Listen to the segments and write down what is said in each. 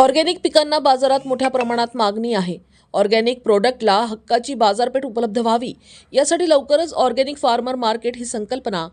Organic पिकांना बाजारात मोठ्या प्रमाणात मागणी आहे। ऑर्गॅनिक प्रोडक्टला हक्काची बाजारपेठ उपलब्ध व्हावी यासाठी लवकरच ऑर्गॅनिक फार्मर मार्केट ही संकल्पना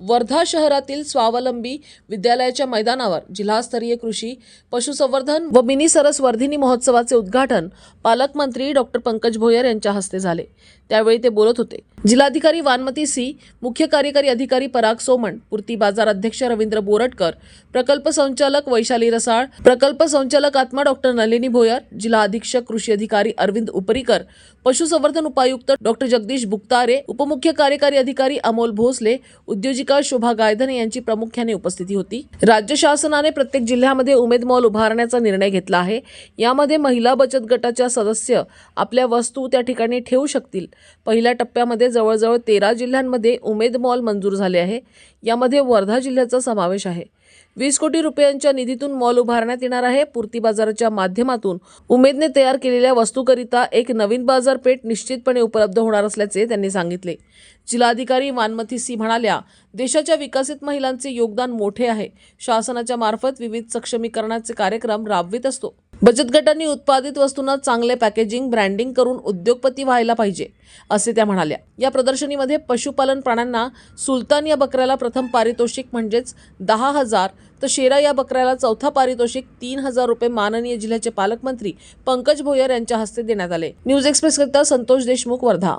वर्धा शहरातील स्वावलंबी विद्यालयाच्या मैदानावर जिल्हास्तरीय कृषी पशुसंवर्धन व मिनी सरस वर्धिनी महोत्सवाचे उद्घाटन पालकमंत्री डॉक्टर पंकज भोयर यांच्या हस्ते झाले। त्यावेळी ते बोलत होते। जिल्हाधिकारी वानमती सी, मुख्य कार्यकारी अधिकारी पराग सोमण, पूर्ती बाजार अध्यक्ष रवींद्र बोरटकर, प्रकल्प संचालक वैशाली रसाळ, प्रकल्प संचालक आत्मा डॉक्टर नलिनी भोयर, जिल्हा अधीक्षक कृषी अधिकारी अरविंद उपरीकर, पशुसंवर्धन उपायुक्त डॉक्टर जगदीश बुक्तारे, उपमुख्य कार्यकारी अधिकारी अमोल भोसले, उद्योजिका शोभा गायधने यांची प्रामुख्याने उपस्थिती होती। राज्य शासनाने प्रत्येक जिल्ह्यामध्ये उमेद मॉल उभारण्याचा निर्णय घेतला आहे। यामध्ये महिला बचत गटाच्या सदस्य आपल्या वस्तू त्या ठिकाणी ठेवू शकतील। पहिल्या टप्प्यामध्ये जवळजवळ 13 जिल्ह्यांमध्ये उमेद मॉल मंजूर झाले आहे। यामध्ये वर्धा जिल्ह्याचा समावेश आहे। 20 कोटी रुपयांच्या निधीतून मॉल उभारण्यात येणार आहे। पूर्ती बाजाराच्या माध्यमातून उमेदने तयार केलेल्या वस्तूकरिता एक नवीन बाजारपेठ निश्चितपणे उपलब्ध होणार असल्याचे त्यांनी सांगितले। जिल्हाधिकारी वानमती सी म्हणाल्या, देशाच्या विकसित महिलांचे योगदान मोठे आहे। शासनाच्या मार्फत विविध सक्षमीकरणाचे कार्यक्रम राबवित असतो। बचत गटांनी उत्पादित वस्तूंना चांगले पॅकेजिंग, ब्रँडिंग करून उद्योगपती व्हायला पाहिजे, असे त्या म्हणाल्या। या प्रदर्शनीमध्ये पशुपालन प्राण्यांना सुलतान या बकऱ्याला प्रथम पारितोषिक म्हणजेच 10,000 तर शेरा या बकऱ्याला चौथा पारितोषिक 3,000 रुपये माननीय जिल्ह्याचे पालकमंत्री पंकज भोयर यांच्या हस्ते देण्यात आले। न्यूज एक्सप्रेस करिता संतोष देशमुख, वर्धा।